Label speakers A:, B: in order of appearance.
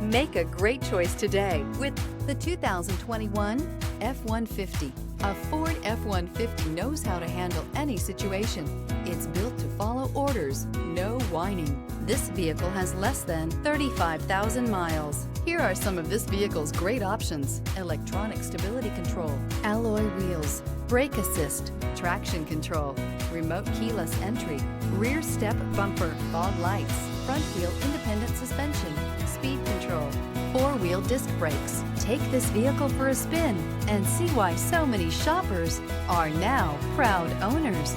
A: Make a great choice today with the 2021 F-150. A Ford F-150 knows how to handle any situation. It's built to follow orders, no whining. This vehicle has less than 35,000 miles. Here are some of this vehicle's great options: electronic stability control, alloy wheels, brake assist, traction control, remote keyless entry, rear step bumper, fog lights, front wheel independent suspension, speed control, four-wheel disc brakes. Take this vehicle for a spin and see why so many shoppers are now proud owners.